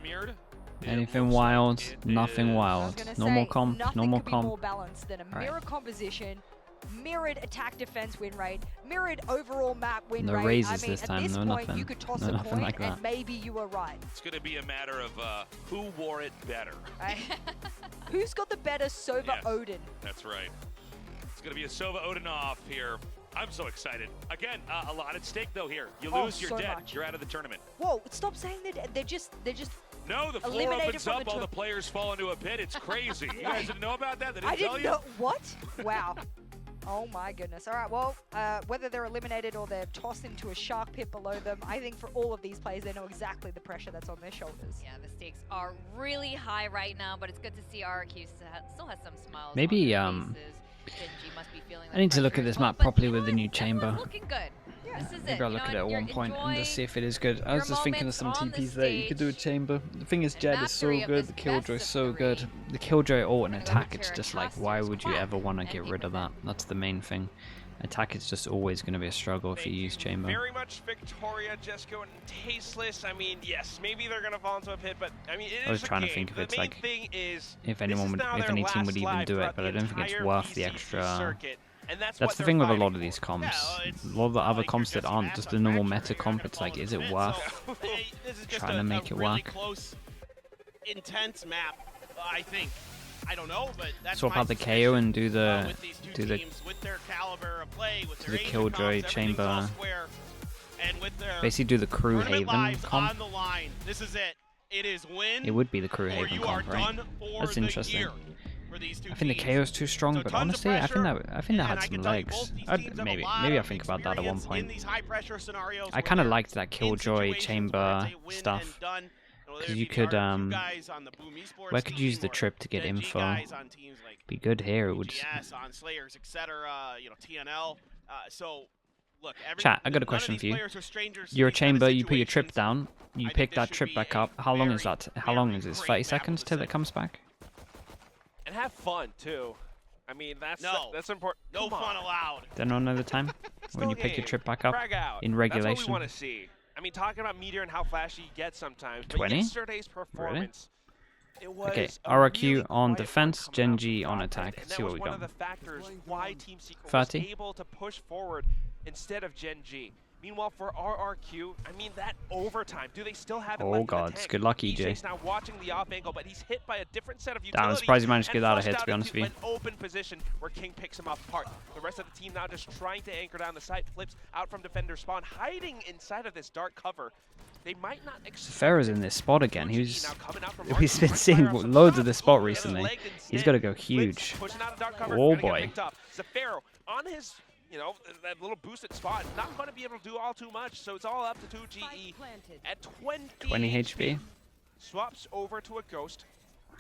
mirrored. Anything wild? Nothing I was wild. gonna Normal say, comp. nothing Normal could be comp. more balanced than a Right. mirror composition, mirrored attack defense win rate, mirrored overall map win No rate. raises I mean, this time, at this no point, nothing. you could toss No a nothing coin like that. and maybe you were right. It's going to be a matter of who wore it better. Who's got the better Sova Yes. Odin? That's right. It's going to be a Sova Odinov here. I'm so excited. Again, a lot at stake though here. You Oh, lose, you're so dead. much. You're out of the tournament. Whoa! Stop saying that. They're just. No, the floor Eliminated opens from up, the all the tour- players fall into a pit. It's crazy. You guys didn't know about that? They didn't I tell didn't you? know. What? Wow. Oh my goodness. All right. Well, whether they're eliminated or they're tossed into a shark pit below them, I think for all of these players, they know exactly the pressure that's on their shoulders. Yeah, the stakes are really high right now, but it's good to see RRQ still has some smiles. Maybe, on their faces. Genji must be feeling I need to look pressure at as this well, map but properly you know with the what? new Everyone's chamber. Looking good. This is Maybe it. I'll look at it at one point and just see if it is good. I was your just thinking of some moments on the TPs there. You could do a stage chamber. The thing is, and Jed is so mastery of good. this The Killjoy is best so of good. three. The Killjoy ult and We're gonna go attack, to it's Tara just like, Costas why would you Quack ever want to and get keep rid of it that? That's the main thing. Attack is just always going to be a struggle if you use chamber. Very much Victoria, Jesco, and Tasteless. I mean, yes, maybe they're gonna fall into a pit, but I mean, it is I was a trying to game. think if The it's main like, thing is, if this anyone is would, now if their any team would last even live do it, throughout but I the don't think it's entire worth the BCC extra. circuit, and That's what the they're thing with a fighting lot of these for. comps. Yeah, it's A lot of the not other like comps you're that just aren't mass just on the normal factory, meta you're comp, gonna it's fall like, into is it pit, worth so, this is just trying to make a it really work? close, intense map, I think. I don't know, but that's swap my out the suspicion, KO and do the with these two teams, with their caliber of play, with do their the Asian Killjoy comps, everything's all chamber. square, and with their Basically do the Crew tournament Haven lives comp. on the line. This is it. It is win. It would be the Crew or Haven you are comp, right? done for That's the interesting. year for these two I think the teams. KO is too strong, So but tons of honestly, I think pressure, that had and I some can tell you legs. both these I'd, teams have a maybe lot I of think about that at one experience point. in these high-pressure scenarios I where kind of they're liked that in Killjoy situations chamber where it's a win stuff. and done. Whether Because it you be the could, RRQ guys on the Boom Esports where could you use team the or trip to get GenG info? guys on teams like Be good here. It would. BGS, on Slayers, etc. You know, TNL. So, look, Chat, I got a none of question these for you. players are strangers to You're a these kind of chamber. You put your trip situations. down. You I pick think this that should trip be back a up. How long is very, that? How long very is it? great 30 battle seconds to till say. it comes back? And have fun too. I mean, that's important. No Come fun on. allowed. Then another time when Still you pick your game. trip back up Frag out. in That's regulation. what we want to see. I mean, talking about Meteor and how flashy he gets sometimes. 20? But yesterday's performance, it was Okay, a RRQ really on quiet defense, one coming out Genji from on the attack. offense, and See that what was we one got. of the factors why Team Secret 30? was able to push forward instead of Genji. Meanwhile, for RRQ, I mean, that overtime. Do they still have it Oh left in the god, tank? good luck, EJ. EJ's now watching the off angle, but he's hit by a different set of Damn, utilities. I'm surprised he managed to get and out of here, flushed to be honest with into you. an open position where King picks him apart. The rest of the team now just trying to anchor down the site, flips out from defender spawn, hiding inside of this dark cover. They might not expect Ferro's in this spot again. He's been He's been seeing loads of this spot recently. He's got to go huge. Oh boy. Zafiro on his, you know, that little boosted spot, not going to be able to do all too much, so it's all up to 2GE at 20 HP. Swaps over to a Ghost.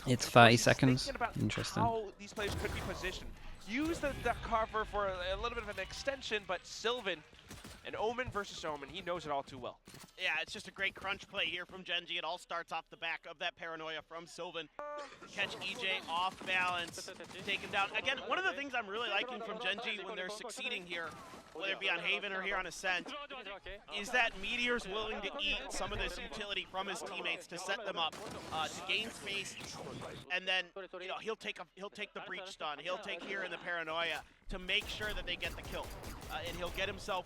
It's Of course, 30 he's seconds. thinking about Interesting. How these players could be positioned. Use the cover for a little bit of an extension, but Sylvan and Omen versus Omen, he knows it all too well. Yeah, it's just a great crunch play here from Genji. It all starts off the back of that paranoia from Sylvan. Catch EJ off balance, take him down. Again, one of the things I'm really liking from Genji when they're succeeding here, whether it be on Haven or here on Ascent, is that Meteor's willing to eat some of this utility from his teammates to set them up, to gain space, and then you know he'll take the breach stun, he'll take here in the paranoia to make sure that they get the kill, and he'll get himself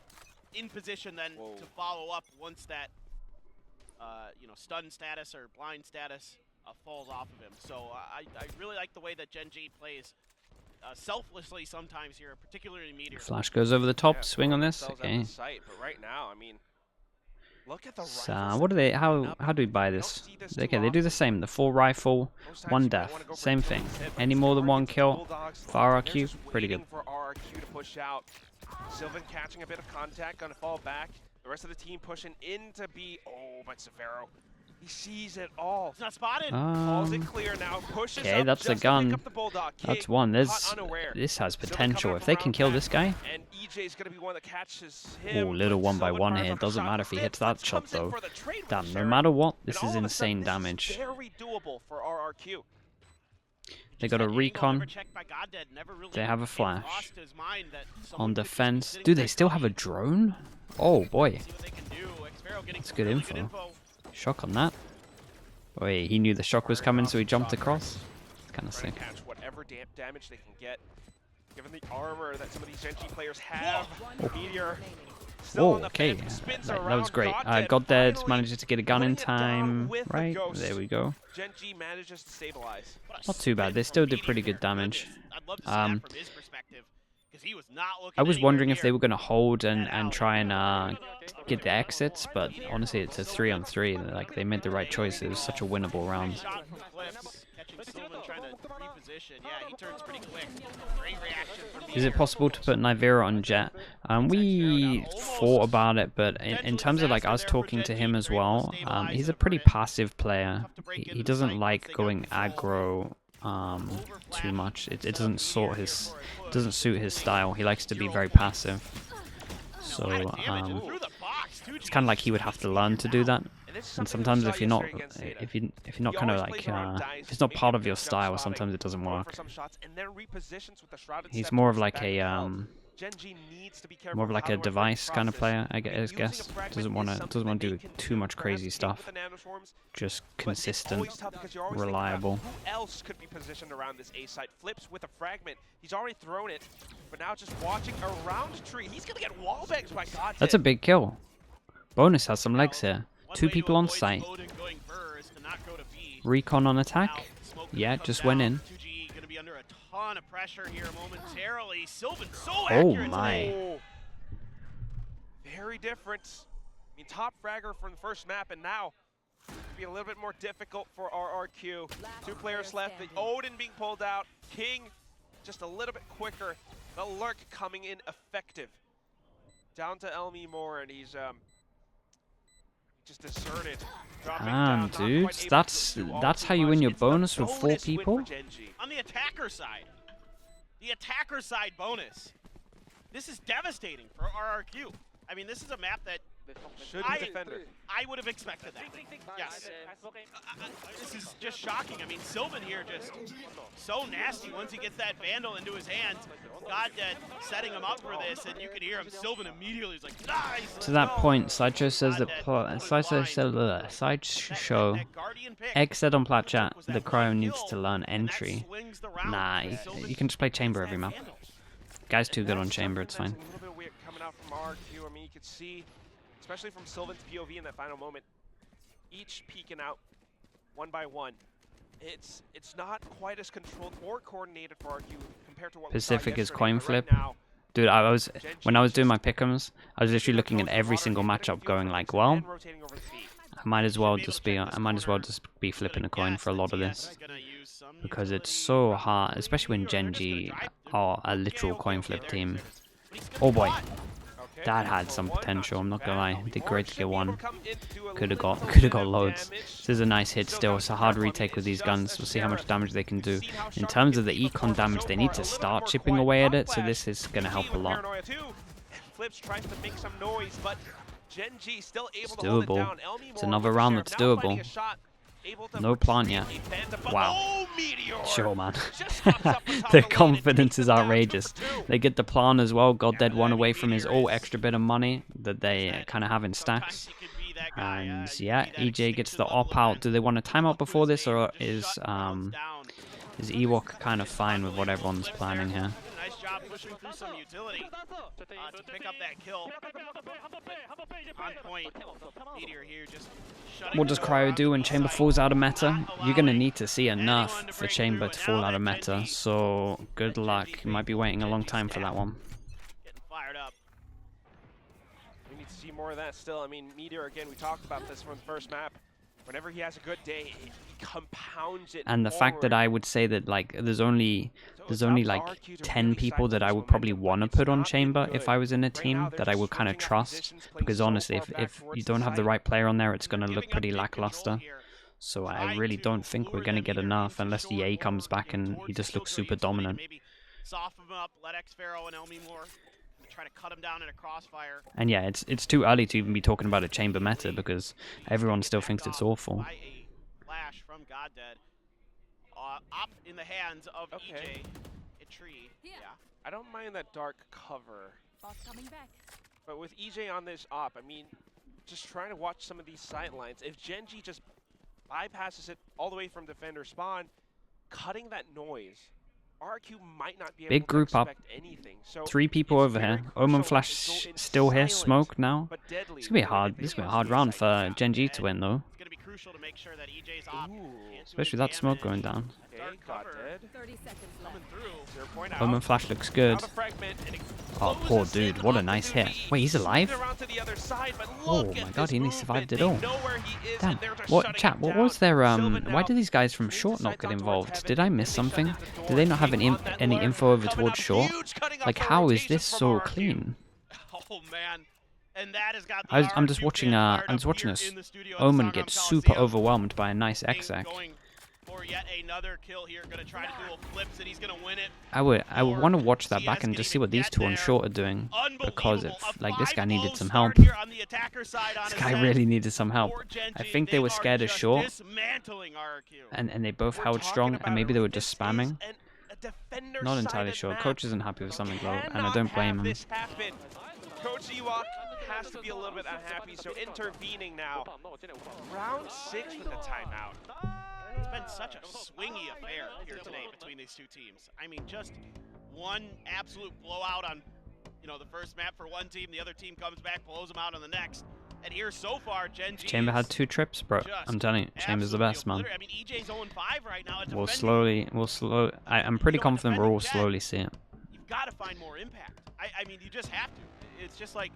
in position then to follow up once that you know, stun status or blind status falls off of him. So I really like the way that Genji plays selflessly sometimes here, particularly Meteor. Flash goes over the top. Yeah, Swing on this. themselves at Okay. the site, but right now, I mean, look at the So rifles what do that they? they're How putting up. how do we buy We don't this? see this Okay, too they do the often. same. The full rifle, Most times one you might death, wanna go for same kill thing. instead, but Any these more than one targets, kill Bulldogs, for they're RRQ, just pretty good. waiting for RRQ to push out. Sylvan catching a bit of contact, gonna fall back. The rest of the team pushing into B. Oh, but Zafiro, he sees it all. It's not spotted. Calls it clear now. Pushes Okay, up that's a just to pick gun. up the Bulldog. That's King one. caught unaware. This has Sylvan potential. coming If up they from can around kill back, this guy. and EJ's gonna be one that catches him. Oh, little but 1-by-1 Sylvan here. fires off a Doesn't shot. matter if he hits Blitz that shot comes in though. for the trade with Damn, no Sherry. matter what, And this all is of a sudden, insane this damage. is very doable for RRQ. They Just got a that angle recon. never checked by Goddead, never really They have a it flash. crossed his mind that On someone could just be defense. sitting Do they there still have a clean. drone? Oh boy. See what they can do. Xfero getting That's some good really info. good info. Shock on that. Wait, he knew the shock was coming, so he jumped across. It's kind of Trying sick. to catch whatever damage they can get. Given the armor that some of these Genji players have, Meteor still Oh, on the okay. fence, spins That around. was great. Goddead Goddead finally manages to get a gun in putting it down time. with a Right, ghost. there we go. Genji manages to stabilize. Not too bad. They still did pretty good damage. I'd love to see that from his perspective, 'cause he was not looking I was anywhere wondering if they near were going to hold and that alley. try and get the exits, but honestly, it's a 3-on-3. Like, they made the right choice. It was such a winnable round. Shot from Clips, catching Sylvan trying to reposition. Yeah, he turns pretty quick. Great reaction from Is it Meteor. possible to put Nivera on Jet? We thought about it, but in terms of like us talking to him as well, he's a pretty passive player. He doesn't like going aggro too much. It doesn't suit his style. He likes to be very passive. So it's kind of like he would have to learn to do that. And sometimes if you're not kind of like if it's not part of your style, sometimes it doesn't work. He's more of like a device kind of player, I guess. Doesn't want to do too much crazy stuff. Just consistent, reliable. Who else could be positioned around this A site? Flips with a fragment. He's already thrown it, but now just watching around tree. He's gonna get wallbangs by Goddead. That's a big kill. Bonus has some legs here. 2 people on site. Recon on attack. Yeah, just went in. Gonna be under a ton of pressure here momentarily. Sylvan so Oh accurate my. today. Very different. I mean, top fragger from the first map, and now it'll be a little bit more difficult for RRQ. 2 players left. The Odin being pulled out. King just a little bit quicker. The Lurk coming in effective. Down to Elmi Moore, and he's just deserted. Damn, dude. That's how you win your bonus with 4 people? On the attacker side bonus. This is devastating for RRQ. I mean, this is a map that Should be defender. I would have expected that. Yes. This is just shocking. I mean, Sylvan here just so nasty once he gets that Vandal into his hands. Goddead setting him up for this, and you can hear him. Sylvan immediately is like, nice! To that point, Sideshow says that Sideshow Egg said on Plat Chat that Cryo needs to learn entry. Nah, you can just play Chamber every map. Guy's too good on Chamber, it's fine. A little bit weird coming out from RRQ. I mean, you could see, especially from Sylvan's POV in that final moment, each peeking out one by one. It's not quite as controlled or coordinated for RRQ compared to what Pacific we is saw coin yesterday, but flip. right now, Dude, when I was doing my pick'ems, I was literally looking at every single matchup going like, well, I might as well just be flipping a coin for a lot of this. Because it's so hard, especially when Genji are a literal coin flip team. Oh boy, that had some potential, I'm not gonna lie. Did great to get one. Could have got loads. This is a nice hit still. It's a hard retake with these guns. We'll see how much damage they can do. In terms of the econ damage, they need to start chipping away at it, so this is gonna help a lot. Flips tries to make some noise, but Genji still able It's to hold it doable. down. It's another round that's doable. No plant yet. Wow. Sure, man. Their confidence is outrageous. They get the plan as well. Goddead one away from his extra bit of money that they kind of have in stacks. And yeah, EJ gets the op out. Do they want a timeout before this, or is Ewok kind of fine with what everyone's planning here? Nice job pushing through some utility to pick up that kill. On point. Meteor here just shutting What does Cryo do when Chamber falls out of meta? You're going to need to see a nerf for Chamber to fall out of meta, so good luck. You might be waiting a long time for that one. Getting fired up. We need to see more of that still. I mean, Meteor, again, we talked about this from the first map. Whenever he has a good day, he compounds it. And the fact that I would say that like there's only like 10 people that I would probably want to put on Chamber if I was in a team that I would kind of trust, because honestly if you don't have the right player on there, it's going to look pretty lackluster. So I really don't think we're going to get enough unless EA comes back and he just looks super dominant. Soften him up, let Xpharaoh and Elmi Moore try to cut him down in a crossfire. And yeah, it's too early to even be talking about a Chamber meta because everyone still thinks it's awful. Flash from Goddead. Up in the hands of EJ. A tree. Yeah. I don't mind that dark cover. But with EJ on this op, I mean, just trying to watch some of these sidelines. If Genji just bypasses it all the way from defender spawn, cutting that noise. RRQ might not be able Big to group up. expect anything. So 3 people it's over very here. crucial Omen that Flash they go in still here. silent, Smoke now. but deadly It's gonna be the way hard. that they This is gonna be a go hard to round the for side. GenG to win though. It's going to be crucial to make sure that EJ's off. Ooh. Especially with that smoke going down. Okay, got dead. 30 seconds left. Coming through. 0 point out. Omen Flash looks good. Out of fragment, and it Oh, closes poor in dude. What a onto nice hit. 2V. Wait, he's alive? Swings around to the other side, but Oh look my at god, this he movement. survived it They all. know where he is, Damn. and they're just What shutting chat? him What down. was their Sylvan why now did these guys from moves short his not sights get on towards involved? heaven, Did I and miss they shut something? down the Did door. they not have King on that any lure, info over coming towards out short? huge, cutting off Like the how is rotation this from so RRQ. clean? Oh, man. And that has got the I'm just RRQ watching fans I'm fired just up watching here a in the studio at the Omen Songam get Coliseum. super overwhelmed by a nice King exec. going for yet another kill here. Going to try to dual flips, and he's going to win it. I would want to watch that CS back and can just see even what these get two on there. short are doing, because if Unbelievable. A like this guy needed 5-0 some start help. here on the attacker side on This guy Ascent really needed some help. for Genji. I think they were are scared of just short, dismantling RRQ. and they both We're held talking strong, about and maybe it. they were This just is spamming. a defender Not entirely sided sure. map. Coach isn't happy with something though, and I Cannot don't blame have him. this happen. Coach Ewok has to be a little bit unhappy, so intervening now. Round 6 with the timeout. It's been such a swingy affair here today between these two teams. I mean, just one absolute blowout on, the first map for one team. The other team comes back, blows them out on the next. And here so far, GenG Chamber had 2 trips, bro. I'm telling you, Chamber's the best, man. I mean, EJ's 0-5 right now. I'm pretty confident we'll all slowly see it. You've got to find more impact. I mean, you just have to. It's just like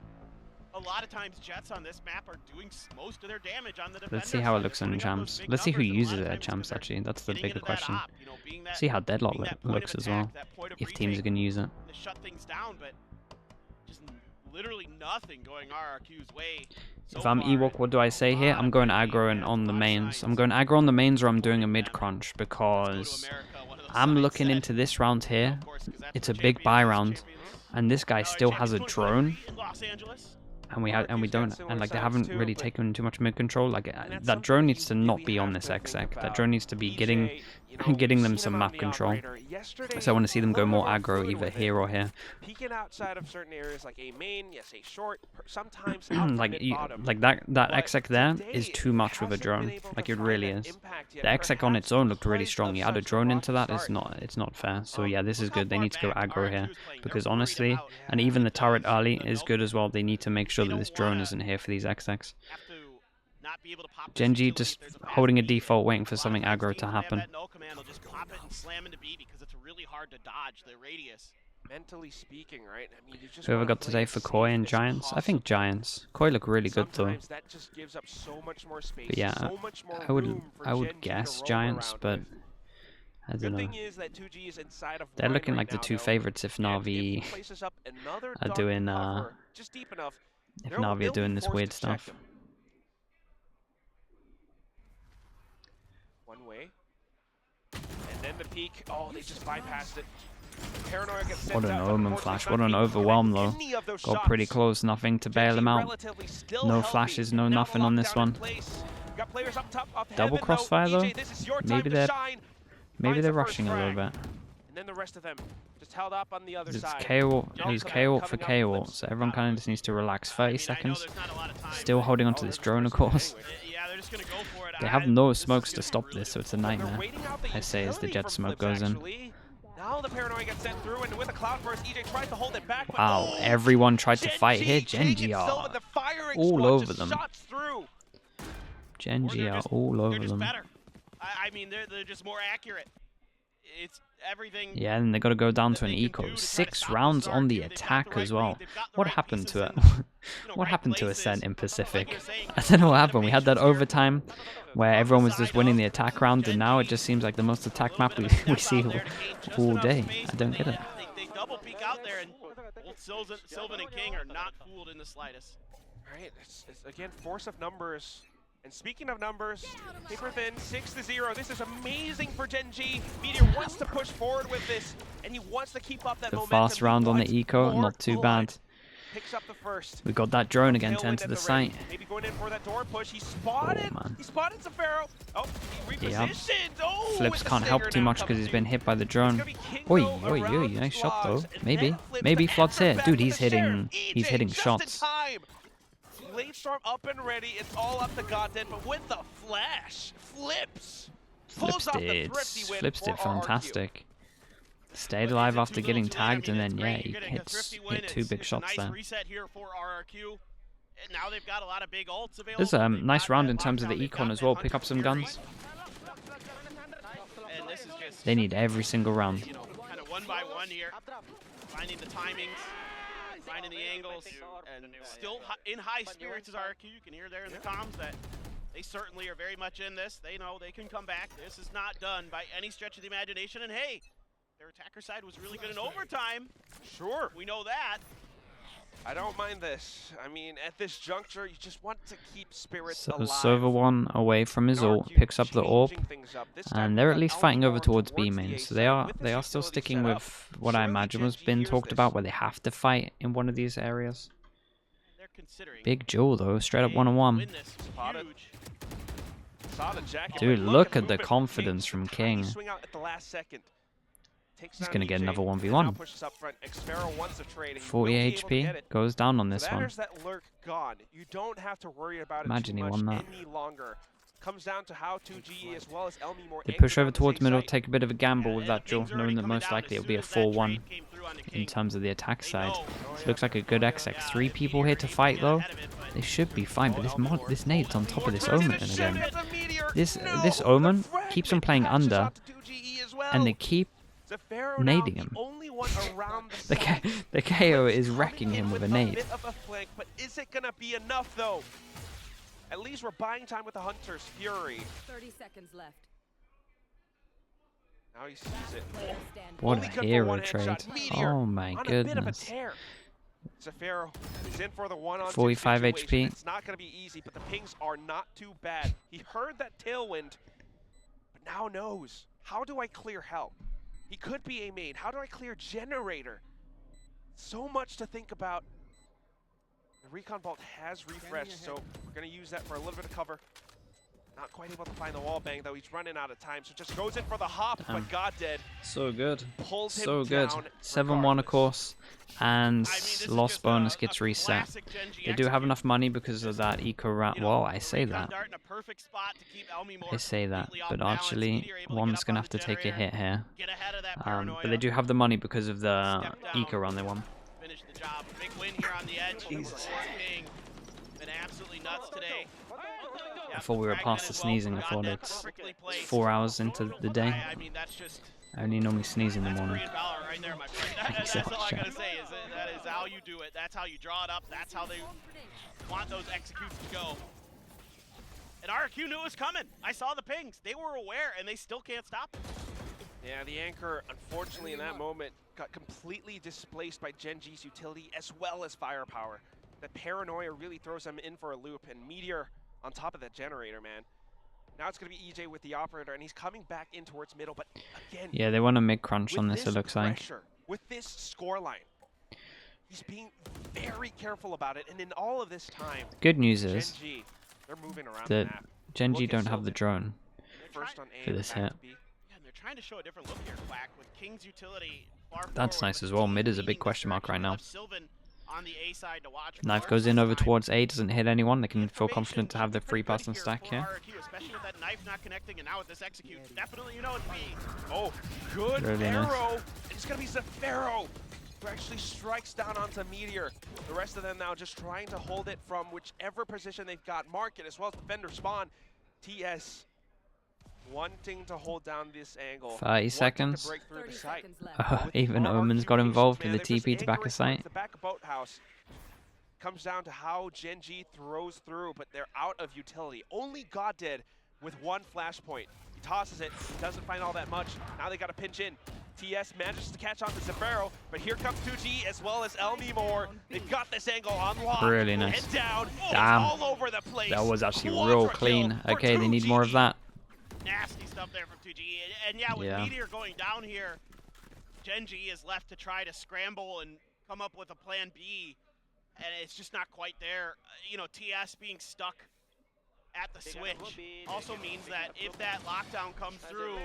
a lot of times Jets on this map are doing most of their damage on the defender. Let's see how it looks in champs. Let's see who uses it at champs, actually. That's the bigger question. See how Deadlock looks as well, if teams are going to use it. To shut things down, but just literally nothing going RRQ's way. If I'm Ewok, what do I say here? I'm going aggro and on the mains. I'm going aggro on the mains, or I'm doing a mid crunch, because I'm looking into this round here. It's a big buy round, and this guy still has a drone, and we don't, and like they haven't really taken too much mid control. Like that drone needs to not be on this exec. That drone needs to be getting them some map control. So I want to see them go more aggro, either here or here. Peeking outside of certain areas like a main, yes, a short, sometimes like that exec there is too much with a drone. Like it really is. The exec on its own looked really strong. You add a drone into that, it's not fair. So yeah, this is good. They need to go aggro here, because honestly, and even the turret early is good as well. They need to make sure that this drone isn't here for these execs. Genji just holding a default, waiting for something aggro to happen. Mentally speaking, right? I mean, Whoever got today for Koi and Giants? I think Giants. Koi look really good though. But yeah, I would guess Giants, but I don't know. They're looking like the 2 favorites if Na'Vi are doing this weird stuff. One way. And then the peak. Oh, they just bypassed it. Paranoia gets sent What an out, Omen Flash. What an overwhelm though. Got pretty close. Nothing to bail him out. No flashes, no nothing on this one. Double crossfire though? Maybe they're rushing a little bit. And then the rest of them just held up on the other It's side. KO, he's KO for KO, so everyone kind of just needs to relax 30 seconds. Still holding onto this drone, of course. They have no smokes to stop this, so it's a nightmare. I say as the jet smoke goes in. Now the Paranoia gets sent through, and with a cloud burst, EJ tries to hold it back. Wow, everyone tried to fight here. Genji are all over them. Genji are all over them. I mean, they're just more accurate. It's everything. Yeah, and they got to go down to an eco. 6 rounds on the attack as well. What happened to it? What happened to Ascent in Pacific? I don't know what happened. We had that overtime where everyone was just winning the attack round, and now it just seems like the most attack map we see all day. I don't get it. They double peek out there, and both Sylvan and King are not fooled in the slightest. Right, it's again, force of numbers. And speaking of numbers, paper thin, 6-0. This is amazing for GenG. Meteor wants to push forward with this, and he wants to keep up that The momentum. fast round on the eco, not too bad. Picks up the first. We got that drone again to enter the site. Maybe going in for that door push. He spotted. Oh, man. He spotted Safaro. Oh, he Yeah. repositioned. Oh, Flips with can't the help Sager too now much because coming he's been in. hit by the drone. It's gonna be King, Oi, though, oi, oi, around nice shot though. logs, and Maybe, then Flips maybe the Flood's here. back Dude, to he's the Sheriff. hitting EJ just in shots. time. Blade Storm up and ready. It's all up to Goddamn, but with the flash, Flips pulls off the thrifty win. Flips for did RRQ. fantastic. Stayed alive after getting tagged, and then yeah, he hit 2 big shots there. Nice reset here for RRQ. And now they've got a lot of big ults available. This is a They've nice got round that in terms of the lockdown, they've econ got as that well. Pick up Hunter's some Fury. guns. And this is just, They need every single round. you know, kind of one by one here, finding the timings, finding the angles, and still in high spirits as RRQ. You can hear there in the comms that they certainly are very much in this. They know they can come back. This is not done by any stretch of the imagination. And hey, their attacker side was really good in overtime. Sure. We know that. I don't mind this. I mean, at this juncture, you just want to keep spirits So alive. Server 1 away from his ult, RRQ picks up the orb, changing things up. This time and they're we at got least fighting over Almor towards B the main. A So side. With they this are still utility sticking set up, with what I surely imagine was Genji been hears talked this. about, where they have to fight in one of these areas. They're considering. Big duel though, straight up Hey, 1-on-1. win this. Spotted. Huge. Saw the jacket, Dude, but look at the movement from confidence King. from Tiny King. Swing out at the last second. Takes He's down gonna get EJ, another and 1v1. now pushes up front. Xfero wants to trade, and he will 40 be able to get HP it. goes down on So this that one. is that lurk gone. You don't have to worry about Imagine it he too won much that. any longer. Comes down to how 2G as well as Elmi more They anchored push over on the towards same middle, site. take a bit of a gamble with And that duel, King's already knowing that coming most down likely as it'll be a soon as that 4-1 trade came through on the in King. terms of the attack They side. know. This looks like a good XX. 3 people here to fight though. They should be fine, but this nade's on top of this Omen again. This Omen keeps them playing under, and they keep nading him. The KO is wrecking him with a nade. But is it gonna be enough though? At least we're buying time with the Hunter's Fury. 30 seconds left. Now he sees it. What Only a good for hero one trade. headshot. Meteor Oh my on a bit of a goodness. tear. Zafiro is in for the 1-on-2 45 situation. HP. It's not going to be easy, but the pings are not too bad. He heard that tailwind, but now knows. How do I clear Hell? He could be a main. How do I clear Generator? So much to think about. The Recon Vault has refreshed, so we're going to use that for a little bit of cover. Not quite able to find the wall bang, though. He's running out of time, so just goes in for the hop, but God dead. So good. Pulls him So good. down 7-1 of regardless. course, and this is lost just bonus a gets reset. classic Genji They do have execute. enough money because of that eco round. You know, Well, I say Recon that. Dart in a perfect spot to keep Elmi more I say that, completely off but balance. actually, Meteor able to one's get up gonna on have to the take a generator, hit here. get ahead of that But paranoia, they do have the money because of the Step down. eco run they won. finish the job. Big win here on the edge. Jesus. King. Been absolutely nuts today. I thought we were past the sneezing. I thought it's 4 hours into the day. I mean, that's just I only normally sneeze in the morning. Korean valor right there, my friend. That's all I gotta say is that is how you do it. That's how you draw it up. That's how they want those executes to go. And RRQ knew it was coming. I saw the pings. They were aware, and they still can't stop it. Yeah, the anchor, unfortunately, in that moment, got completely displaced by Genji's utility as well as firepower. That paranoia really throws him in for a loop, and Meteor on top of that generator, man. Now it's going to be EJ with the operator, and he's coming back in towards middle, but again... Yeah, they want a mid crunch with on this, it looks like. pressure, with this scoreline, he's being very careful about it, and in all of this time, Good news is Genji, they're moving around the that map. Genji Look at don't have the Sylvan. drone First on A for and this back hit. to B. Yeah, and they're trying to show a different look here, Quack, with King's utility far That's forward, nice with as well. King Mid is a leading big this question mark direction. right now. Left Sylvan on the A side to watch Knife for. goes in This over time, towards A, doesn't hit anyone. They can feel information confident to have the pretty good 3-person stack for here. RRQ, especially with that knife not connecting, and now with this execute. Definitely, you know it's B. Oh, good Really nice. arrow. It's going to be Zafiro who actually strikes down onto Meteor. The rest of them now just trying to hold it from whichever position they've got. Market as well as defender spawn. TS wanting to hold down this angle. 30 wanting seconds. To break through 30 the site. seconds left. With Even RRQ Omen's got patience, involved man, with the they're just TP to back a anchoring site. towards the back of Boathouse. Comes down to how GenG throws through, but they're out of utility. Only God did with one flashpoint. He tosses it, doesn't find all that much. Now they got to pinch in. TS manages to catch on to Zafiro, but here comes 2G as well as Elmi Moore. They've got this angle on lock. Really nice. Head down. Oh, Damn. it's all over the place. That was actually Quadra real kill clean. for Okay, they need more of 2G. that. Nasty stuff there from 2G. And yeah, with Yeah. Meteor going down here, Genji is left to try to scramble and come up with a plan B, and it's just not quite there. You know, TS being stuck at the switch also means that if that lockdown comes through,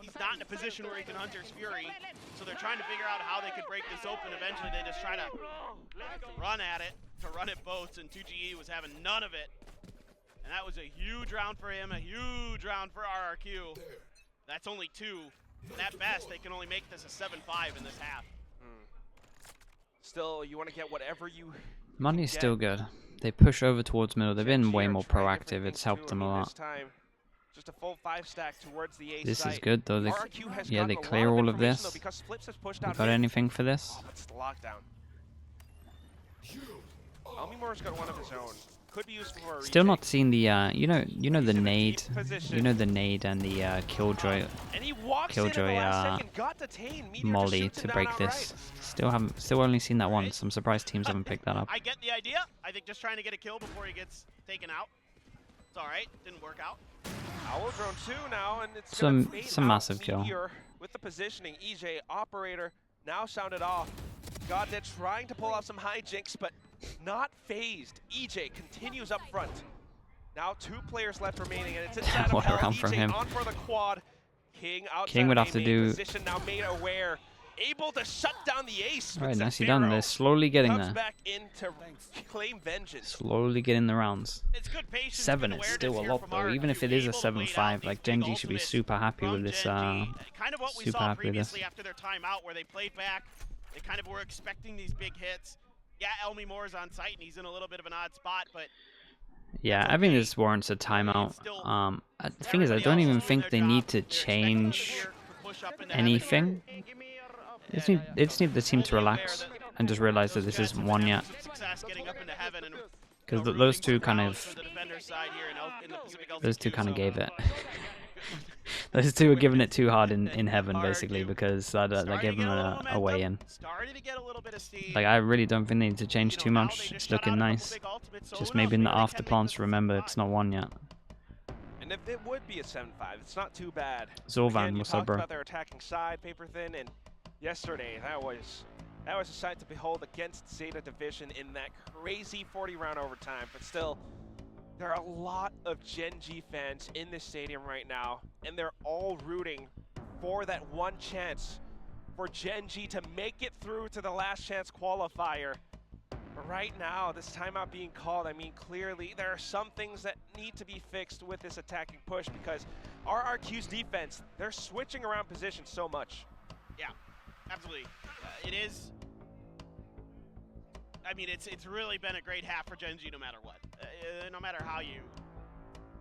he's not in a position where he can Hunter's Fury. So they're trying to figure out how they could break this open. Eventually, they just try to run at it. to run at boats, and 2GE was having none of it. And that was a huge round for him, a huge round for RRQ. That's only 2. And at best, they can only make this a 7-5 in this half. Still, you want to get whatever you Money's can still get. good. They push over towards middle. They've been GenG way are more trying different proactive. things It's helped too. them I a mean, lot. this time, just a full 5 stack towards the A This site. is good though. They, RRQ has yeah, they gotten a clear lot all of information, this. though, because Flips has pushed They out got mid. anything for this? Oh, it's the lockdown. Almimore's got one of his own. Could be useful for a Still retake. not seeing the you know the He's in a deep nade, position. you know the nade and the killjoy And he walks in at the Killjoy, last second, got detained. Meteor just molly shoots to him break down this. outright. Still only seen that once. I'm surprised teams haven't picked that up. I get the idea. I think just trying to get a kill before he gets taken out. It's all right. Didn't work out. Owl drone 2 now, and it's Some- gonna fade some out. massive kill. Meteor with the positioning. EJ operator now sounded off. God, they're trying to pull off some hijinks, but not phased. EJ continues up front. Now 2 players left remaining, and it's inside of What a hell. round from EJ him. on for the quad. King outside King would of have to main do- position, now made aware. Able to shut down the ace. Alright, with nicely done. Zafiro. They're slowly getting Comes there. back in to claim vengeance. Slowly getting the rounds. It's good patience. 7 good is still a awareness lot here though. from Even if RRQ, it is a able to wait out 7-5, these like big Genji should be ultimates super happy with from this. GenG. Kind of what we super saw happy with this. previously after their timeout, where they played back. They kind of were expecting these big hits. Yeah, Elmi Moore's on site, and he's in a little bit of an odd spot, but Yeah, I think this warrants a timeout. The thing is, I don't even think they need to change anything. They just need the team to relax and just realize that this isn't one yet. Because those two kind of gave it. Those two were giving it too hard in heaven, basically, because they gave them a way in. Like, I really don't think they need to change too much. It's looking nice. Just maybe in the after plants, remember, it's not one yet. And if it would be a 7-5, it's not too bad. Zorvan, Again, what's up, bro? About their attacking side, paper thin, and yesterday that was a sight to behold against Zeta Division in that crazy 40-round overtime. But still, there are a lot of Genji fans in this stadium right now, and they're all rooting for that one chance for Genji to make it through to the last chance qualifier. But right now, this timeout being called, I mean, clearly there are some things that need to be fixed with this attacking push, because RRQ's defense, they're switching around positions so much. Yeah, absolutely. It is. I mean, it's really been a great half for Genji no matter what. No matter how you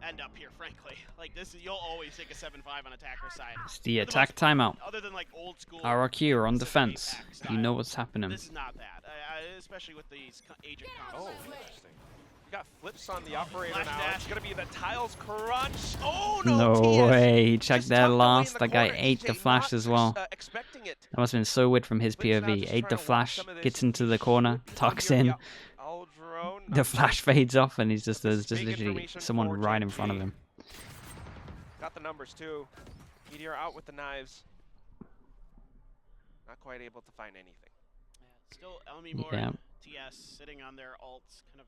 end up here, frankly. Like, this is, you'll always take a 7-5 on attacker side. It's the attack timeout. Other than like old school. RRQ are on Pacific defense. Apex You style. know what's happening. This is not that, especially with these agent combos. Oh, interesting. We got Flips on the operator Flash now. dash. It's gonna be the tiles crunch. Oh no! No TS way. He checked just there tucked away in last. the That guy corner. ate EJ the flash not as well. expecting it. That must have been so weird from his Flips now POV. just Ate trying the to watch flash, some of this. gets into the corner, tucks in. Yeah. Owl drone. The flash fades off, and he's just there's just Big literally information someone for right in GenG. front of him. Got the numbers too. Meteor out with the knives. Not quite able to find anything. Still Elmi Moore Yeah. and TS sitting on their ults, kind of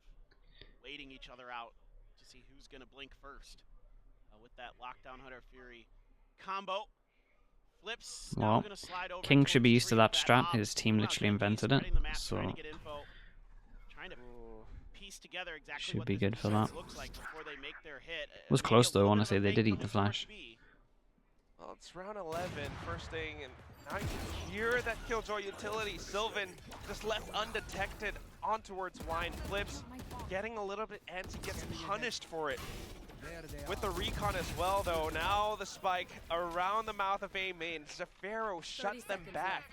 waiting each other out to see who's going to blink first. With that Lockdown Hunter Fury combo. Flips now Well, gonna slide over King should be towards used to three that with strat. mob. His team Wow, literally GenG invented it, spreading the map, so trying to get info, trying to Ooh. piece together exactly Should what be this good for defense that. looks like before they make their hit. Was Maybe close a though, little bit honestly. of a They fake did eat the coming towards flash. B. Well, it's round 11, first thing, and now you can hear that Killjoy utility. Sylvan just left undetected on towards Wine. Flips, getting a little bit antsy, gets punished for it. With the recon as well, though. Now the spike around the mouth of A main. Zafiro shuts them back.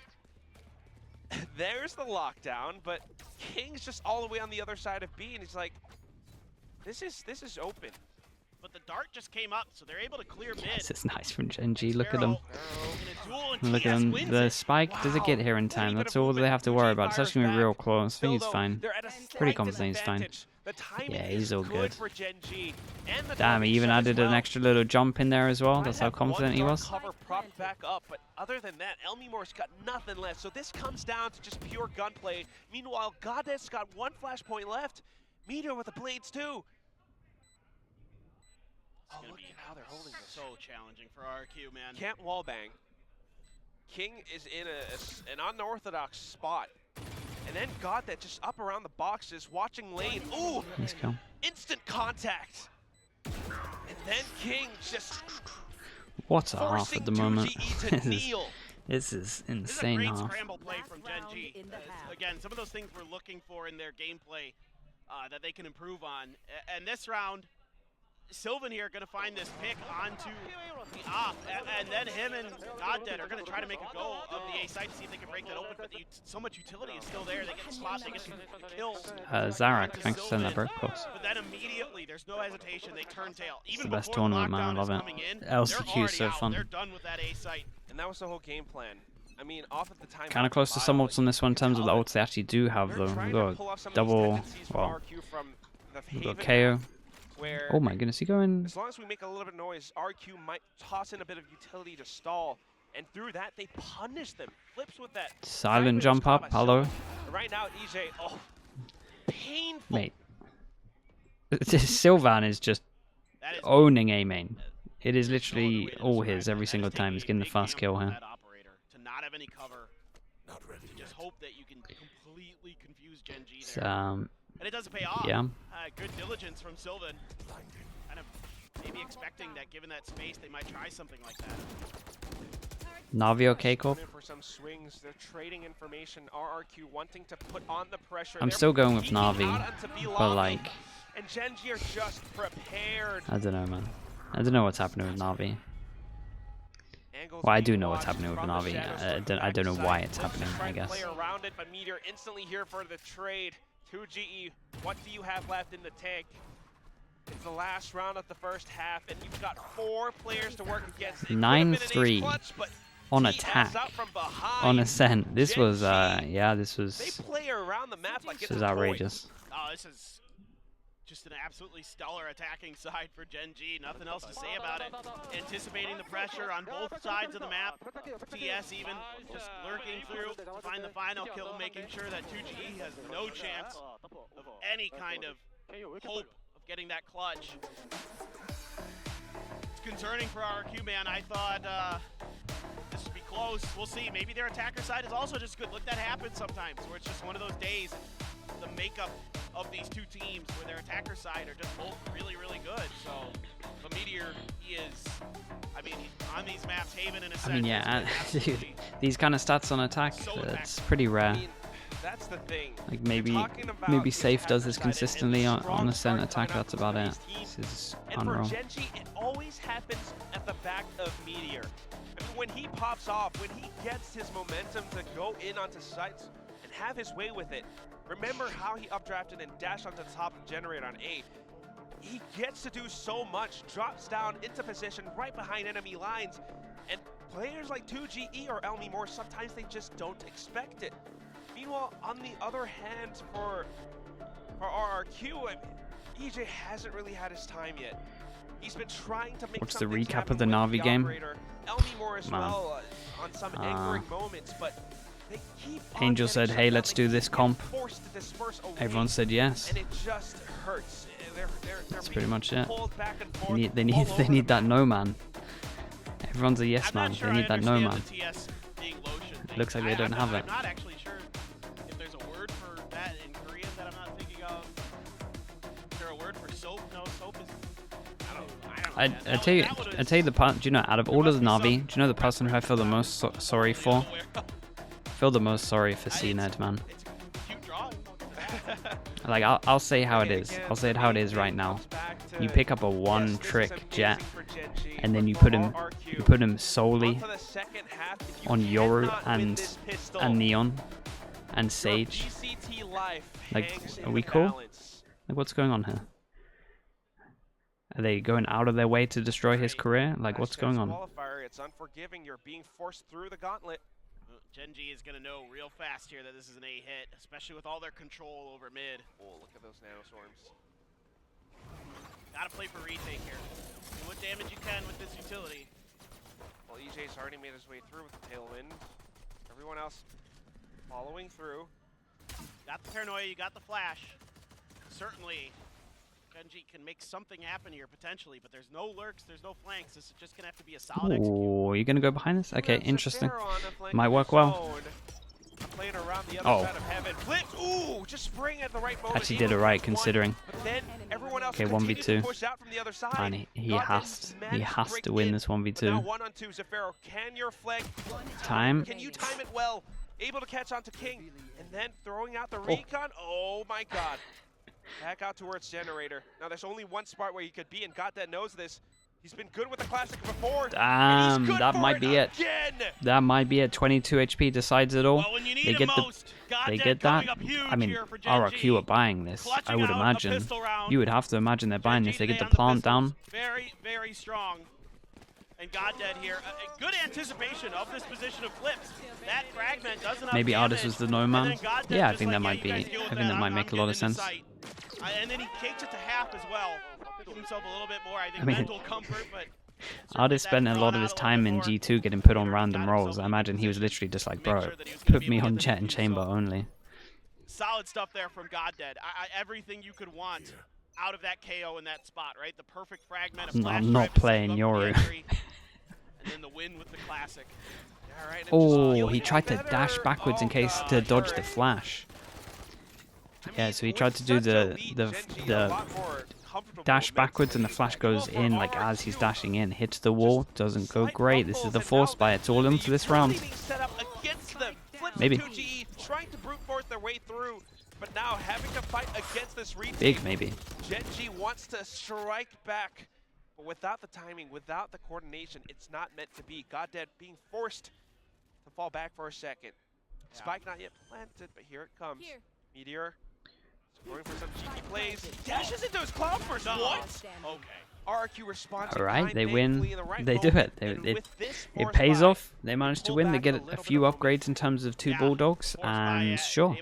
There's the lockdown, but King's just all the way on the other side of B, and he's like, this is open. But the dart just came up, so they're able to clear mid. This is nice from Genji. Look at him. In a duel, and Look at TS him. wins The it. spike does it get here in time? Little bit That's of all movement. they have to worry about. It's Fires actually gonna be back. real close. I Still, think he's though, fine. they're at a Pretty slight confident he's fine. disadvantage. The timing Yeah, is he's all good. for GenG. And the Damn, he even formation as added an well. extra little jump in there as well. Might That's how have one confident he dark was. Cover propped back up, but other than that, Elmi Moore's got nothing left. So this comes down to just pure gunplay. Meanwhile, Goddess got one flashpoint left. Meteor with the blades too. It's Oh, gonna look be at how they're holding this. so challenging for RRQ, man. Can't wallbang. King is in an unorthodox spot. And And then got that just up around the boxes, watching lane. Ooh! Nice kill. Instant contact! And then King just What a half at the moment. 2GE to kneel. This is This is a insane great half. scramble play from Genji. Again, some of those things we're looking for in their gameplay that they can improve on. And this round, Sylvan here going to find this pick onto the off, and then him and Goddead are going to try to make a go of the A side to see if they can break that open, but so much utility is still there. They get the spot, they get the kills. Zarak, thanks for sending that broke course. But then immediately, there's no hesitation, they turn tail. Even the best before tournament, man, I lockdown love is it. coming in, LCQ they're is so already out. fun. They're done with that A site. And that was the whole game plan. I mean, off at the time. Kind of close to some ults on this one in terms of the ults they actually do have, though. We've got double, well, we've got KO. Oh my goodness, he going... As long as we make a little bit of noise, RQ might toss in a bit of utility to stall. And through that, they punish them. Flips with that. Silent jump up, hello. Right now, EJ, oh, painful. Mate. Sylvan is just owning A main. It is literally all his every single time. He's getting the fast kill here. To not have any cover. To just hope that you can completely confuse Genji It's, there. And it doesn't pay off. yeah. Good diligence from Sylvan. Kind of maybe expecting that given that space, they might try something like that. Navi okay, Corp? For some swings, they're trading information. RRQ wanting to put on the pressure. I'm still going with Navi, but like... And Genji are just prepared. I don't know, man. I don't know what's happening with Navi. Well, I do know what's happening with Navi. I don't know why it's happening, I guess. Play around it, but Meteor instantly here for the trade. 2GE, what do you have left in the tank? It's the last round of the first half, and you've got 4 players to work against. 9-3 on attack on Ascent. This was, yeah, this was outrageous. Oh, this is just an absolutely stellar attacking side for GenG. Nothing else to say about it. Anticipating the pressure on both sides of the map. TS even just lurking through to find the final kill, making sure that 2GE has no chance of any kind of hope of getting that clutch. It's concerning for RRQ, man. I thought this would be close. We'll see. Maybe their attacker side is also just good. Look, that happens sometimes where it's just one of those days. The makeup of these two teams where their attacker side are just both really, really good. So, but Meteor, he is, I mean, on these maps, Haven and Ascent. I mean, yeah, dude, these kind of stats on attack, it's pretty rare. I mean, that's the thing. Like maybe Safe does this consistently on Ascent attack. That's about it. This is unreal. And for Genji, it always happens at the back of Meteor. I mean, when he pops off, when he gets his momentum to go in onto sites and have his way with it. Remember how he updrafted and dashed onto the top of Generator on A. He gets to do so much, drops down into position right behind enemy lines, and players like 2GE or Elmi Moore, sometimes they just don't expect it. Meanwhile, on the other hand, for RRQ, I mean, EJ hasn't really had his time yet. He's been trying to make What's the something recap of the happen with Na'Vi game? Elmi Moore as well, on some angering moments, but Angel said, "Hey, let's do this comp." Everyone said yes. And it just hurts. That's pretty much it. They need that no man. Everyone's a yes man. They need that no man. It looks like they don't have it. I'm not actually sure if there's a word for that in Korean that I'm not thinking of. Is there a word for soap? No, soap is. I tell you the part. Do you know, out of all of the Na'Vi, do you know the person who I feel the most sorry for? I feel the most sorry for CNED, man. Like, I'll say how it is. I'll say it how it is right now. You pick up a one-trick Jet, and then you put him solely on Yoru and Neon and Sage. Like, are we cool? Like, what's going on here? Are they going out of their way to destroy his career? Like, what's going on? It's unforgiving. You're being forced through the gauntlet. GenG is going to know real fast here that this is an A hit, especially with all their control over mid. Oh, look at those nanoswarms. Gotta play for retake here. Do what damage you can with this utility. Well, EJ's already made his way through with the tailwind. Everyone else following through. Got the paranoia, you got the flash. Certainly, GenG can make something happen here potentially, but there's no lurks, there's no flanks. This is just gonna have to be a solid execution. Oh, you're gonna go behind this? Okay, interesting. Might work well. Playing around down the other Oh. side of heaven. Flips, ooh, just spraying at the right moment. Actually did it right considering. But then everyone else Okay, continues to 1v2. push out from the other side. And he God has managed to break to win in, this but now 1v2. 1-on-2, Zafiro, can your flank Time. Can you time it well? Able to catch onto King, and then throwing out the recon. Oh my god. Back out towards Generator. Now there's only one spot where he could be, and Goddead knows this. He's been good with the Classic before. Damn, that might be it. Again. That might be it. 22 HP decides it all. Well, when you need They it get the most, they Goddead get coming that. up huge I mean, here for RRQ Genji. are buying this. I Clutching would out a imagine. pistol round. You would have to imagine they're buying this. They Genji get the today on plant pistols. down. Very, very strong. And Goddead here, good anticipation of this position of flips. That fragment does enough Maybe damage, Artis was the no and man. then Goddead Yeah, I just think that like, might be. you I guys deal with think that might I'm make a lot of getting into sense. sight. And then he cakes it to half as well. Give himself a little bit more, I think, I mean, mental comfort, but Artis spent a lot of his time in G2 getting put on random roles. I imagine he was literally just like, bro, put me on jet and chamber only. solid stuff there from Goddead. Everything you could want out of that KO in that spot, right? The perfect fragment. No, I'm not playing Yoru. And then the win with the classic. All right, Oh, he tried to dash backwards in case to dodge the flash. Yeah, so he tried to do the dash backwards and the flash goes in like as he's dashing in, hits the wall, doesn't go great. This is the force buy. It's all in for this round. Maybe. Trying to brute force their way through, but now having to fight against this retake. Big maybe. Genji wants to strike back, but without the timing, without the coordination, it's not meant to be. Goddead being forced to fall back for a second. Spike not yet planted, but here it comes. Meteor going for some cheeky plays. Dashes into his cloud burst. What? Okay. RRQ responds. Alright, they win. They do it. It pays off. They manage to win. They get a few upgrades in terms of two Bulldogs, and sure,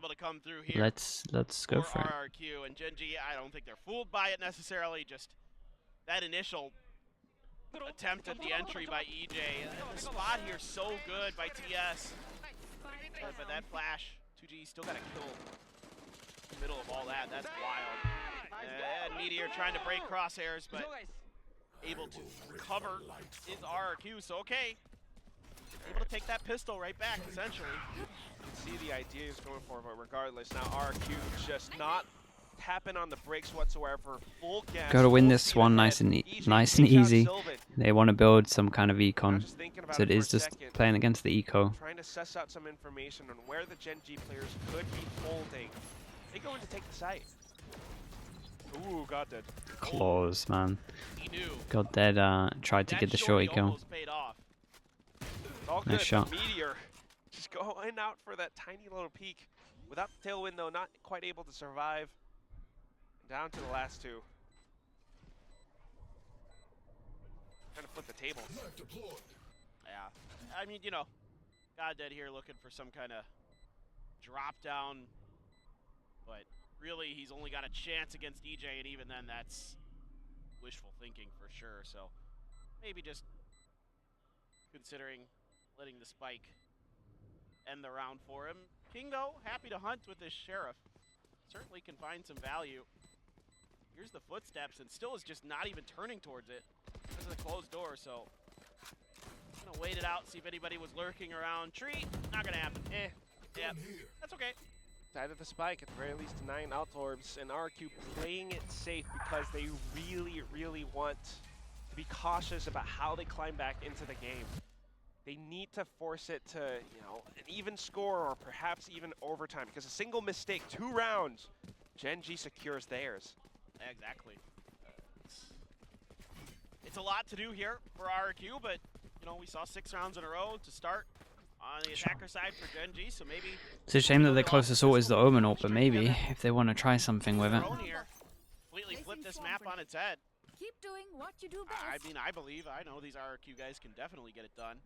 let's go for it. RRQ and Genji, I don't think they're fooled by it necessarily. Just that initial attempt at the entry by EJ. The spot here so good by TS. But that flash, 2G still got to kill in the middle of all that. That's wild. And Meteor trying to break crosshairs, but able to recover is RRQ. So okay, able to take that pistol right back essentially. See the idea he's going for, but regardless, now RRQ just not tapping on the brakes whatsoever. Full gas. Got to win this one nice and easy. They want to build some kind of econ, so it is just playing against the eco. Trying to suss out some information on where the GenG players could be holding. They go in to take the site. Ooh, Goddead. Claws, man. He knew. Goddead tried to get the shorty kill. All Nice good. shot. Meteor just going out for that tiny little peek. Without the tailwind, though, not quite able to survive. Down to the last two. Trying to flip the table. Yeah. I mean, you know, Goddead here looking for some kind of drop down, but really he's only got a chance against EJ, and even then that's wishful thinking for sure. So maybe just considering letting the spike end the round for him. King, though, happy to hunt with this Sheriff. Certainly can find some value. Here's the footsteps, and still is just not even turning towards it. This is a closed door, so gonna wait it out, see if anybody was lurking around. Tree, not gonna happen. Yeah, that's okay. Side of the spike, at the very least 9 out orbs, and RRQ playing it safe because they really, really want to be cautious about how they climb back into the game. They need to force it to, you know, an even score or perhaps even overtime, because a single mistake, 2 rounds, GenG secures theirs. Exactly. It's a lot to do here for RRQ, but you know, we saw 6 rounds in a row to start on the attacker side for Genji, so maybe It's a shame that their closest ult is the Omen ult, but maybe if they want to try something with it. completely flip this map on its head. Keep doing what you do best. I mean, I know these RRQ guys can definitely get it done.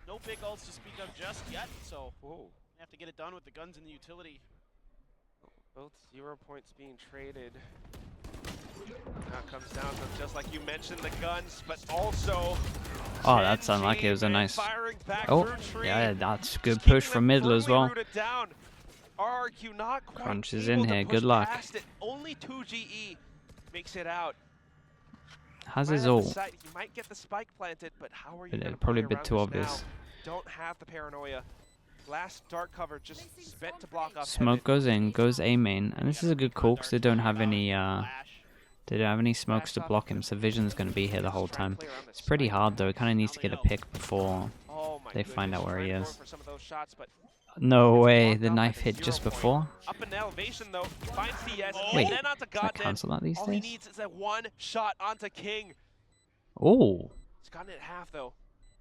No big ults to speak of just yet, so Whoa. we have to get it done with the guns and the utility. Both 0 points being traded. Now it comes down to, just like you mentioned, the guns, but also Oh, that's GenG, unlucky. It was a man, nice. firing back Oh, through Tree. yeah, that's good Just keeping push from them middle as firmly well. rooted down. RRQ not quite Crunch is able in to here. push Good luck. past it. Only 2GE makes it out. Has Might his have the ult. site. He might get the spike planted, but how are you But gonna probably play a bit around too this obvious. now? Don't have the paranoia. Last dark cover just spent to block off Smoke goes in, goes A main, and this is a good call because they don't have any smokes to block him, so Vision's going to be here the whole time. It's pretty hard though, he kind of needs to get a pick before they find out where he is. No way, the knife hit just before? Up in elevation though, finds CS, Wait, and then onto can I Goddamn. cancel that these All he days? needs is that one shot onto King. Oh, He's gotten it at half though.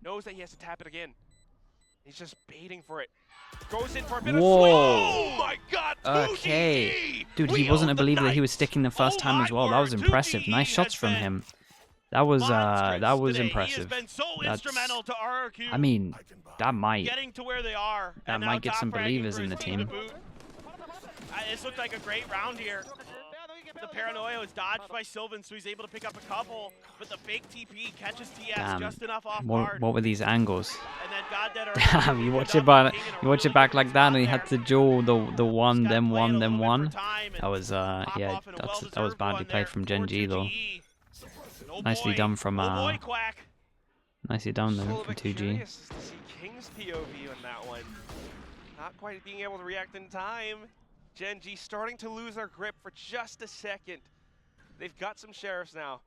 Knows that he has to tap it again. He's just baiting for it. Goes in for a bit of Whoa. swing. Oh my god, okay. 2GG! Dude, We he wasn't a own the believer that he was night. sticking the first Oh time as my well. That was word, impressive. 2GG Nice shots has from been him. That was monstrous today. impressive. He has been so That's- instrumental to RRQ. I mean, that might. getting to where they are. That and might now get some top-fragging believers for in his the to team. boot. This looked like a great round here. The paranoia was dodged by Sylvan, so he's able to pick up a couple. But the fake TP catches TS Damn. just enough off What guard. were these angles? And then Goddead Damn, you watch it back, like that, and he had to duel the one, then one, then one. That was yeah, that was badly played from GenG though. Nicely done from nicely done Just a though little from bit 2G. curious to see King's POV on that one. Not quite being able to react in time. Genji starting to lose their grip for just a second. They've got some sheriffs now.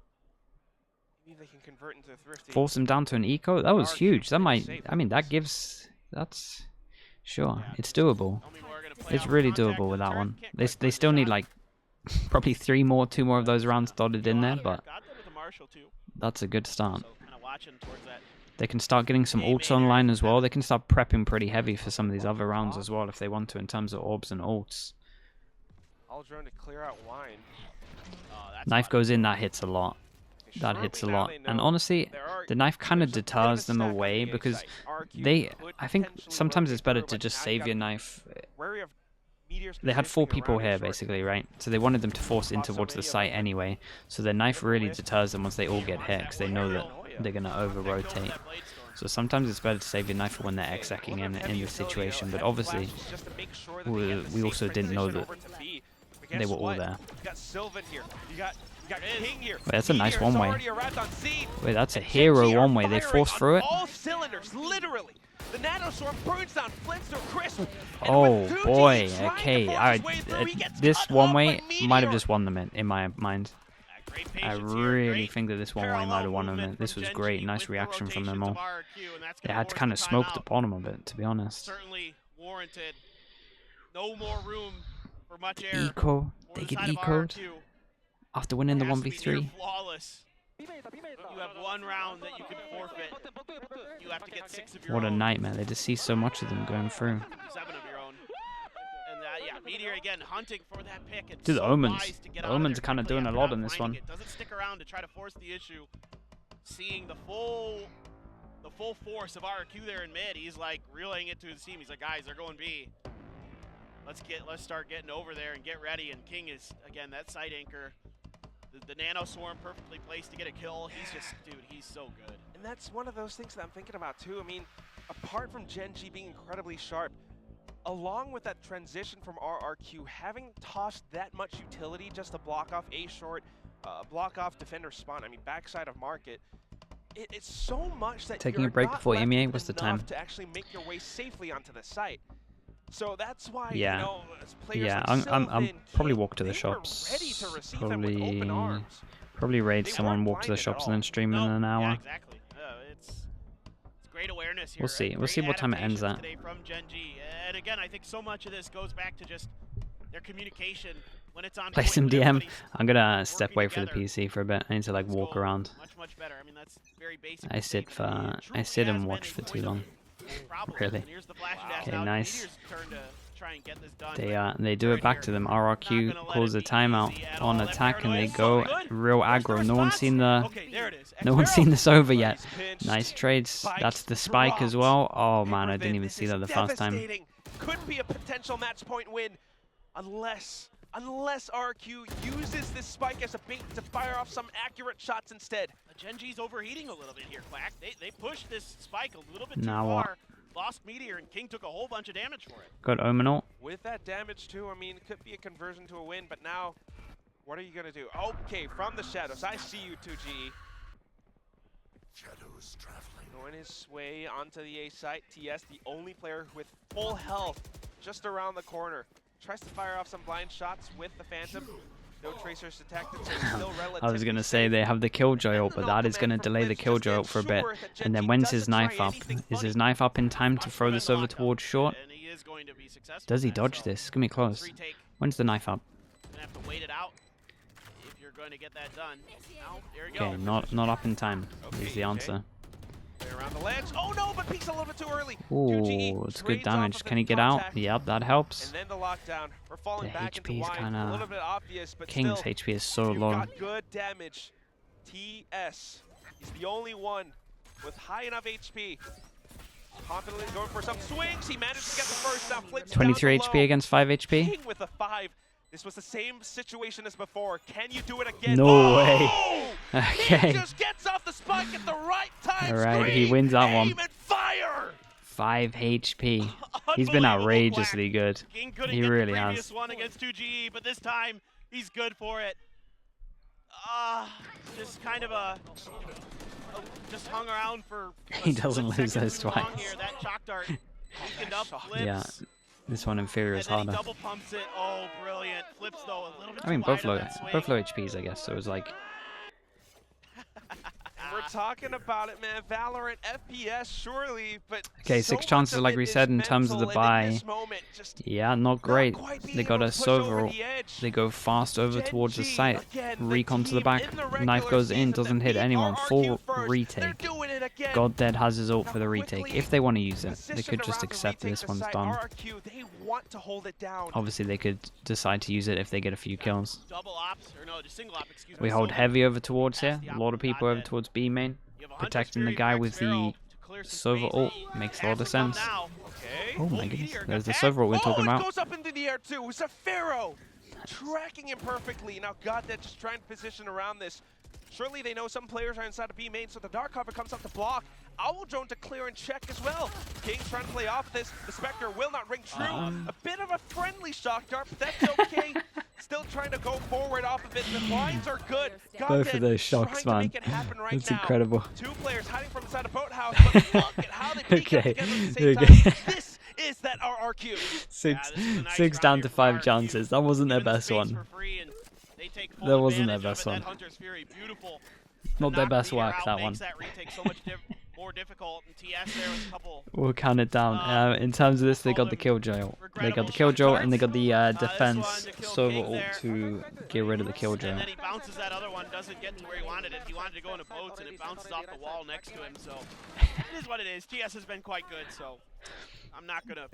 Maybe they can convert into Thrifty. Force him down to an eco. That was huge. That might. I mean, that gives. That's sure. It's doable. It's really doable with that one. They still need like probably two more of those rounds dotted in there, but that's a good start. They can start getting some ults online as well. They can start prepping pretty heavy for some of these other rounds as well if they want to in terms of orbs and ults. All drone to clear out wine. Knife goes in, that hits a lot. That hits a lot. And honestly, the knife kind of deters them away because I think sometimes it's better to just save your knife. They had 4 people here basically, right? So they wanted them to force in towards the site anyway. So their knife really deters them once they all get hit because they know that they're going to over-rotate. So sometimes it's better to save your knife for when they're execing in this situation. But obviously, we also didn't know that they were all there. Wait, that's a nice one-way. Wait, that's a hero one-way. They forced through it? All cylinders, literally. The nanoswarm burns down Flint's to a crisp. Oh boy, okay. This one-way might have just won them in my mind. I really think that this one-way might have won them. This was great. Nice reaction from them all. They had to kind of smoke the bottom of it, to be honest. Certainly warranted. No more room for much air. Eco. They get eco'd after winning the 1v3. You have one round that you can forfeit. You have to get 6 of your What a own. nightmare. They just see so much of them going through. 7 of your own. And yeah, Meteor again hunting for that pick. And Dude, the so Omens. wise to get The out of Omens there are kind of quickly doing a after lot not in this finding one. it. Doesn't stick around to try to force the issue. Seeing the full force of RRQ there in mid, he's like relaying it to his team. He's like, guys, they're going B. Let's start getting over there and get ready. And King is again that side anchor. The nano swarm perfectly placed to get a kill. He's just, dude, he's so good. And that's one of those things that I'm thinking about too. I mean, apart from GenG being incredibly sharp, along with that transition from RRQ, having tossed that much utility just to block off A short, block off defender spawn, I mean, backside of market, it's so much that Taking a you're break not before left MEA with was the enough time. to actually make your way safely onto the site. So that's why, Yeah. you know, as players Yeah, like I'm Sylvan, probably King, walk to the they were shops. ready to receive them with open arms. Probably raid They someone, weren't walk to the blinded at shops, all. and then stream in an Yeah, hour. exactly. It's great awareness here. We'll see. and We'll see great what time it ends adaptations at. today from GenG. And again, I think so much of this goes back to just their communication when it's on Play point, some when DM. everybody's I'm gonna step working away for the together. PC for a bit. I need to like Let's walk go around. much better. I mean, that's very basic. I sit and watch for too long. Really. Okay, nice. They do it back to them. RRQ calls a timeout on attack, and they go real aggro. No one's seen this over yet. Nice trades. That's the spike as well. Oh man, I didn't even see that the first time. Could be a potential match point win, unless RRQ uses this spike as a bait to fire off some accurate shots instead. GenG's overheating a little bit here, Quack. They pushed this spike a little bit too Now far. what? Lost Meteor, and King took a whole bunch of damage for it. Got Omen ult. With that damage too, I mean, it could be a conversion to a win, but now, what are you gonna do? Okay, from the shadows, I see you, 2G. going his way onto the A site. TS, the only player with full health, just around the corner. Tries to fire off some blind shots with the Phantom. No tracers detected, so he's still relatively I was going to say they have the Killjoy ult, but that is going to delay the Killjoy ult for a bit. And then when's his knife up? Is his knife up in time to throw this over towards short? And he is going to be successful. Does he dodge this? It's going to be close. When's the knife up? Gonna have to wait it out if you're going to get that done. Now, there you Okay, go. not up in time is Okay, the answer. Play around the ledge. Oh no, but peeks a little bit too early. Ooh, it's good trades off damage. of Can the he get out? contact, Yep, that helps. And then the lockdown. We're falling The back HP into is wine. kinda- A little bit obvious, but King's still, HP is so you've low. got good damage. TS is the only one with high enough HP. Confidently going for some swings. He managed to get the first. Now flips 23 down HP below. against 5 HP? King with a 5. This was the same situation as before. Can you do it again? No way. Oh! Okay. He just gets off the spike at the right time. Alright, he Scream, wins that one. aim and fire! 5 HP. He's been Unbelievable outrageously black. good. King couldn't He get really the previous has. one against 2GE, but this time he's good for it. Just kind of just hung around for He doesn't lose second those too long twice. Here. That shock dart weakened up, flips, Yeah, this one inferior is and then he harder. double pumps it. Oh, brilliant. Flips though a little bit I mean, too both wide low, on that swing. both low HPs, I guess. So it was like, We're talking about it, man. Valorant FPS, surely, but okay, so 6 chances, much of like it we is said, in terms of the mental, and in buy. this moment, just Yeah, not great. quite being They got able a to push over Sova. the edge. They go fast over towards the Genji, site. again, the Recon to the team back. in the regular Knife goes in, season doesn't that hit beat anyone. RRQ Full first. They're retake. doing it again. God Dead has his ult Now for the retake. quickly If they want to use it, they positioned could just around to accept retake this the one's site. done. RRQ, they want to hold it down. Obviously, they could decide to use it if they get a few kills. Double ops, or no, just single op, excuse me. We hold Solo. heavy over towards here. That's the A lot of opposite, people not over dead. towards B main. You have a Hunter's Protecting the Fury guy Rex with Pharaoh the to clear some Sova space. ult. Makes a lot Has of to come sense. now. Okay. Oh my Full goodness. meteor There's the attack. Sova ult we're talking it about. goes up into the air too. It's a Pharaoh. Tracking him perfectly. Now God, they're just trying to position around this. Surely they know some players are inside of B main, so the Dark Cover comes up to block. Owl Drone to clear and check as well. King trying to play off this. The Spectre will not ring true. A bit of a friendly shock dart, but that's okay. Still trying to go forward off of it. The lines are good. Both of those shocks, trying man. to make it happen right That's now. incredible. 2 players hiding from inside a boathouse, but look at how they peek Okay, out together at the same okay. time. This is that RRQ. Six, this is a nice 6 round down here to for 5 RRQ. chances. That wasn't their Given the best space one. for free, and they take full That wasn't their advantage best of it. one. That Hunter's Fury, beautiful. Not their Knock best meter work, out that makes one. that retake so much more difficult. And TS there with a couple. We'll count it down. In terms of this, they got the Killjoy ult. They got the Killjoy and they got the defense Sova ult to get rid of the Killjoy And ult. then he bounces that other one, doesn't get to where he wanted it. He wanted to go into boats, and it bounces off the wall next to him. So it is what it is. TS has been quite good, so I'm not gonna.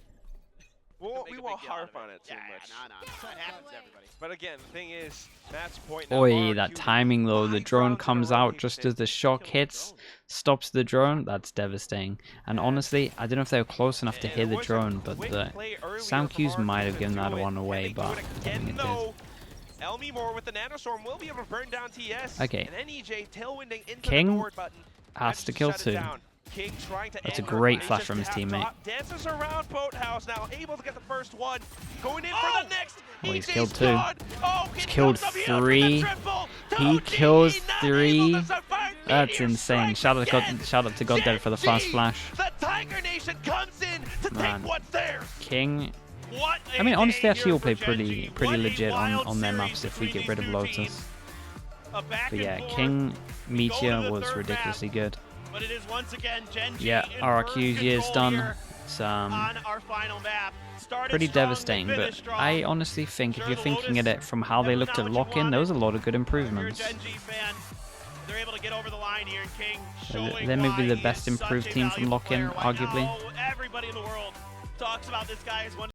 We won't harp on it too much. No. That happens to everybody. But again, the thing is, match point. now, Oi, RRQ that timing though. The 5 drone rounds in a comes row out he's just been as the shock hits, stops the drone. That's devastating. And honestly, I don't know if they were close enough to And hear it the was a drone, but quick the play earlier sound from cues might RRQ have to given that do it, one and away, they do but it I again, don't think it did. though. Elmi Moore with the Nanostorm will be able to burn down TS. Okay. And then EJ tailwinding into King the forward button. has to Manages kill shut it 2. down. King trying to That's a end great the flash from his rotation. teammate. Half-top dances around Boathouse now, able to get the first one. Going in for the next. Oh, he's EJ's killed 2. gone. Oh, He's it killed comes up here for the 3. triple. He 2GE kills not 3. able to survive. That's Meteor insane. strikes again. Shout out to God Dead for the fast Genji, flash. The Tiger Nation comes in to Man. take what's theirs. King. What I mean, a honestly, day actually, here will play for pretty Genji. What a legit wild on their series maps if we between get rid of these two Lotus. teams. A back But and yeah, forth, King Meteor the was third ridiculously good. but it is once again Genji Yeah, in RRQ's first year's control done. here It's on our final map. Started pretty strong, devastating, they but finished strong. I honestly think if Sure, you're the thinking at Lotus, it from how they that was looked not at what you lock-in, there was a wanted. lot of good If improvements. you're a Genji fan, they're able to get over the line here, and King showing They may be why the he best is such improved a team from valuable lock-in, player. Why arguably. now everybody in the world talks about this guy as one